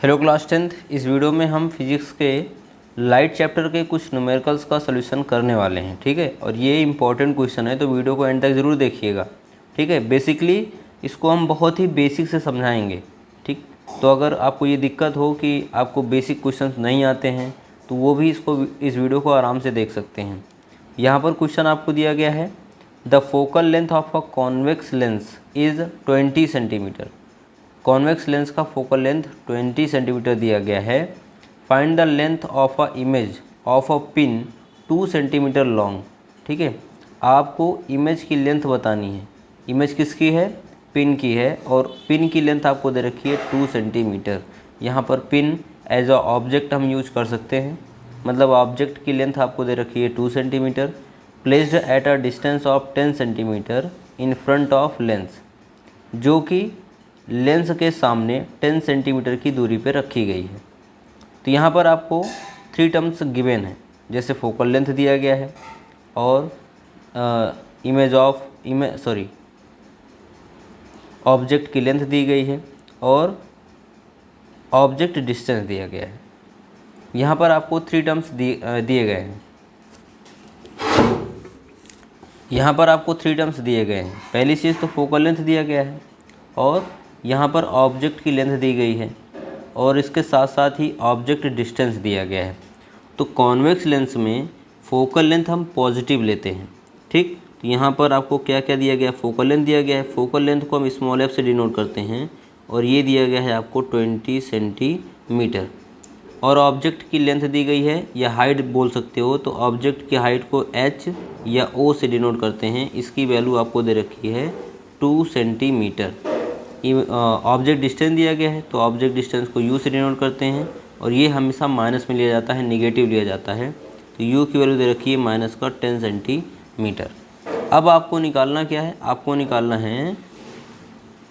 Hello class 10th। इस video में हम फिजिक्स के लाइट चैप्टर के कुछ न्यूमेरिकल्स का सॉल्यूशन करने वाले हैं। ठीक है, और ये इंपॉर्टेंट क्वेश्चन है तो वीडियो को एंड तक ज़रूर देखिएगा। ठीक है, बेसिकली इसको हम बहुत ही बेसिक से समझाएंगे। ठीक, तो अगर आपको ये दिक्कत हो कि आपको बेसिक क्वेश्चन नहीं आते हैं तो वो भी इस वीडियो को आराम से देख सकते हैं। यहाँ पर क्वेश्चन आपको दिया गया है, the focal length of a convex lens is 20 centimetre. Convex lens का फोकल लेंथ 20 सेंटीमीटर दिया गया है। Find the length of a image of a pin 2 centimetre long. ठीक है, आपको इमेज की लेंथ बतानी है। इमेज किसकी है? पिन की है, और पिन की लेंथ आपको दे रखी है 2 सेंटीमीटर। यहाँ पर पिन एज अ ऑब्जेक्ट हम यूज कर सकते हैं, मतलब ऑब्जेक्ट की लेंथ आपको दे रखी है 2 centimetre. Placed at a distance of 10 centimetre in front of lens, जो कि लेंस के सामने 10 सेंटीमीटर की दूरी पर रखी गई है। तो यहाँ पर आपको 3 टर्म्स गिवन है, जैसे फोकल लेंथ दिया गया है और ऑब्जेक्ट की लेंथ दी गई है और ऑब्जेक्ट डिस्टेंस दिया गया है। यहाँ पर आपको 3 टर्म्स दिए गए हैं। यहाँ पर आपको 3 टर्म्स दिए गए हैं। पहली चीज़ तो फोकल लेंथ दिया गया है और यहाँ पर ऑब्जेक्ट की लेंथ दी गई है और इसके साथ साथ ही ऑब्जेक्ट डिस्टेंस दिया गया है। तो कॉन्वेक्स लेंस में फोकल लेंथ हम पॉजिटिव लेते हैं। ठीक, तो यहाँ पर आपको क्या क्या दिया गया है? फोकल लेंथ दिया गया है। फोकल लेंथ को हम स्मॉल एफ से डिनोट करते हैं और ये दिया गया है आपको 20 सेंटीमीटर। और ऑब्जेक्ट की लेंथ दी गई है या हाइट बोल सकते हो, तो ऑब्जेक्ट की हाइट को h या o से डिनोट करते हैं। इसकी वैल्यू आपको दे रखी है 2 सेंटीमीटर। ऑब्जेक्ट डिस्टेंस दिया गया है तो ऑब्जेक्ट डिस्टेंस को u से डिनोट करते हैं और ये हमेशा माइनस में लिया जाता है, नेगेटिव लिया जाता है। तो u की वैल्यू दे रखी है माइनस का 10 सेंटीमीटर। अब आपको निकालना क्या है? आपको निकालना है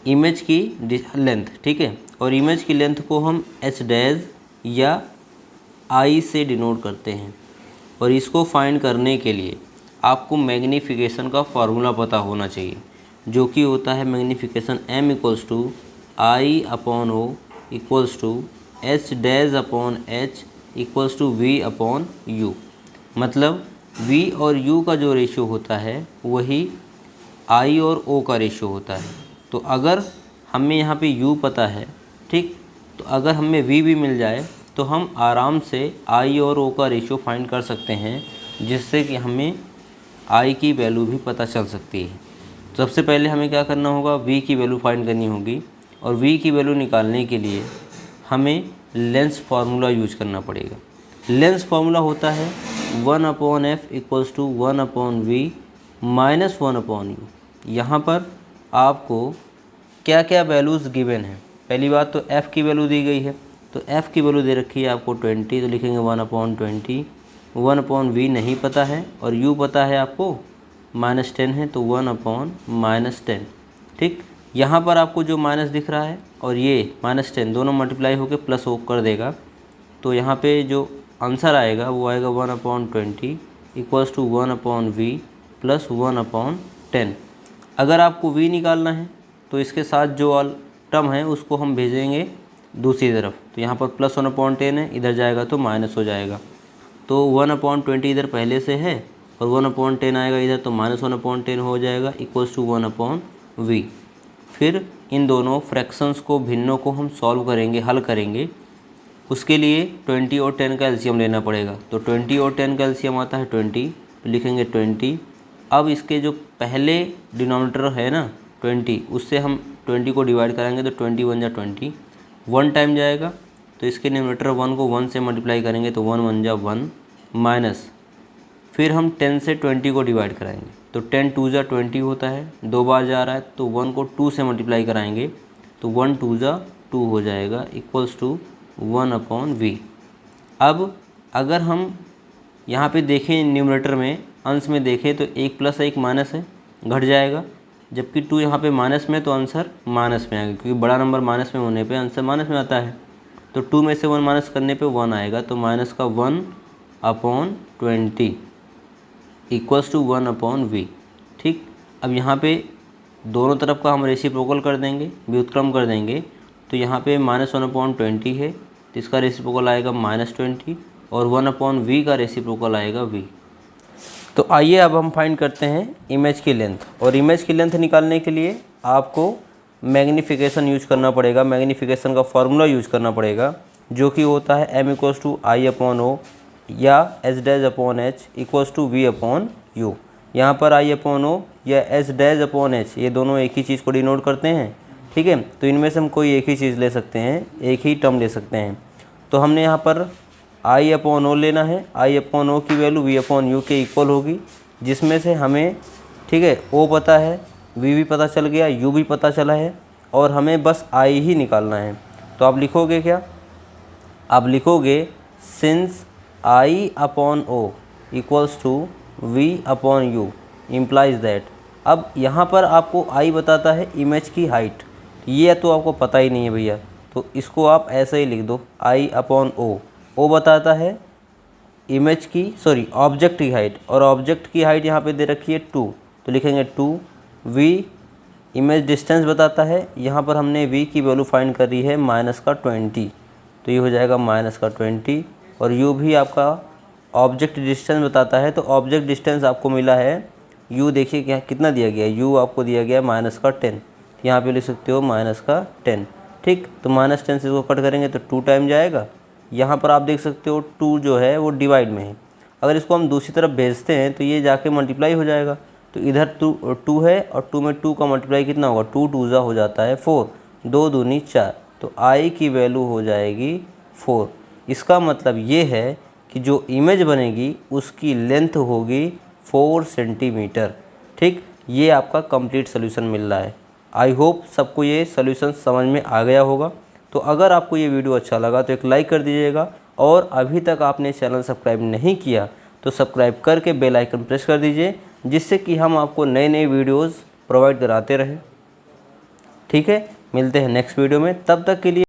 इमेज की लेंथ। ठीक है, और इमेज की लेंथ को हम h डैश या I से डिनोट करते हैं। और इसको फाइंड करने के लिए आपको मैग्नीफिकेशन का फार्मूला पता होना चाहिए, जो कि होता है magnification m equals to I upon O equals to h dash upon h equals to v upon u। मतलब v और u का जो रेशियो होता है वही I और O का रेशियो होता है। तो अगर हमें यहाँ पे u पता है, ठीक, तो अगर हमें v भी मिल जाए तो हम आराम से I और O का रेशियो फाइंड कर सकते हैं, जिससे कि हमें I की वैल्यू भी पता चल सकती है। सबसे पहले हमें क्या करना होगा? v की वैल्यू फाइंड करनी होगी और v की वैल्यू निकालने के लिए हमें लेंस फार्मूला यूज करना पड़ेगा। लेंस फार्मूला होता है 1/f equals to 1/v minus 1/u। यहाँ पर आपको क्या क्या वैल्यूज़ गिवन है? पहली बात तो f की वैल्यू दी गई है, तो f की वैल्यू दे रखी है आपको 20, तो लिखेंगे 1/20। 1/v नहीं पता है और u पता है आपको -10 है, तो 1/-10। ठीक, यहाँ पर आपको जो माइनस दिख रहा है और ये -10 दोनों मल्टीप्लाई होकर प्लस हो कर देगा, तो यहाँ पे जो आंसर आएगा वो आएगा 1/20 इक्वल्स टू 1/v प्लस 1/10। अगर आपको v निकालना है तो इसके साथ जो ऑल टर्म है उसको हम भेजेंगे दूसरी तरफ। तो यहाँ पर प्लस 1/10 है, इधर जाएगा तो माइनस हो जाएगा। तो 1/20 इधर पहले से है और 1/10 आएगा इधर, तो -1/10 हो जाएगा इक्वल्स टू 1/v। फिर इन दोनों फ्रैक्शंस को, भिन्नों को हम सॉल्व करेंगे, हल करेंगे। उसके लिए 20 और 10 का एलसीएम लेना पड़ेगा। तो 20 और 10 का एलसीएम आता है 20, तो लिखेंगे 20। अब इसके जो पहले डिनोमिनेटर है ना 20, उससे हम 20 को डिवाइड कराएंगे तो 20 1 जा 20, 1 टाइम जाएगा, तो इसके डिनोमिनेटर 1 को 1 से मल्टीप्लाई करेंगे तो 1 1 जा 1 माइनस, फिर हम 10 से 20 को डिवाइड कराएंगे तो 10 2 जा 20 होता है, 2 बार जा रहा है तो 1 को 2 से मल्टीप्लाई कराएंगे तो 1 2 जा 2 हो जाएगा इक्वल्स टू 1/v। अब अगर हम यहाँ पे देखें न्यूमरेटर में, अंश में देखें तो 1 प्लस 1 माइनस है, घट जाएगा, जबकि 2 यहाँ पे माइनस में तो आंसर माइनस में आएगा, क्योंकि बड़ा नंबर माइनस में होने पे आंसर माइनस में आता है। तो 2 में से 1 माइनस करने पे 1 आएगा, तो माइनस का 1/20 इक्वल्स टू 1/v। ठीक, अब यहाँ पे दोनों तरफ का हम रेसिप्रोकल कर देंगे, व्युत्क्रम कर देंगे, तो यहाँ पे -1/20 है, तो इसका रेसिप्रोकल आएगा -20 और 1/v का रेसिप्रोकल आएगा v। तो आइए अब हम फाइंड करते हैं इमेज की लेंथ, और इमेज की लेंथ निकालने के लिए आपको मैग्नीफिकेशन यूज करना पड़ेगा। मैग्नीफिकेशन का फॉर्मूला यूज करना पड़ेगा जो कि होता है m=I/O या S'/H=V/U। यहाँ पर I/O या S'/H ये दोनों एक ही चीज़ को डिनोट करते हैं, ठीक है। तो इनमें से हम कोई एक ही चीज़ ले सकते हैं, एक ही टर्म ले सकते हैं। तो हमने यहाँ पर I/O लेना है। I/O की वैल्यू V/U के इक्वल होगी, जिसमें से हमें, ठीक है, O पता है, V भी पता चल गया, U भी पता चला है, और हमें बस I ही निकालना है। तो आप लिखोगे क्या? आप लिखोगे since I/O equals to V/U implies that. अब यहाँ पर आपको I बताता है इमेज की हाइट, ये तो आपको पता ही नहीं है भैया, तो इसको आप ऐसे ही लिख दो I/O। O बताता है इमेज की, सॉरी, ऑब्जेक्ट की हाइट, और ऑब्जेक्ट की हाइट यहाँ पे दे रखी है 2, तो लिखेंगे 2। V इमेज डिस्टेंस बताता है, यहाँ पर हमने V की वैल्यू फाइंड करी है -20, तो ये हो जाएगा -20। और U भी आपका ऑब्जेक्ट डिस्टेंस बताता है, तो ऑब्जेक्ट डिस्टेंस आपको मिला है U, देखिए क्या कितना दिया गया है, U आपको दिया गया है -10, यहाँ पे लिख सकते हो -10, ठीक। तो -10 से इसको कट करेंगे तो 2 टाइम जाएगा। यहाँ पर आप देख सकते हो 2 जो है वो डिवाइड में है, अगर इसको हम दूसरी तरफ भेजते हैं तो ये जाके मल्टीप्लाई हो जाएगा। तो इधर 2 है और 2 में 2 का मल्टीप्लाई कितना होगा, 2 2 हो जाता है 4, 2 दूनी 4, तो I की वैल्यू हो जाएगी 4। इसका मतलब ये है कि जो इमेज बनेगी उसकी लेंथ होगी 4 सेंटीमीटर, ठीक। ये आपका कंप्लीट सोल्यूशन मिल रहा है। आई होप सबको ये सोल्यूशन समझ में आ गया होगा। तो अगर आपको ये वीडियो अच्छा लगा तो एक लाइक कर दीजिएगा, और अभी तक आपने चैनल सब्सक्राइब नहीं किया तो सब्सक्राइब करके बेल आइकन प्रेस कर दीजिए, जिससे कि हम आपको नए नए वीडियोज़ प्रोवाइड कराते रहें, ठीक है। मिलते हैं नेक्स्ट वीडियो में, तब तक के लिए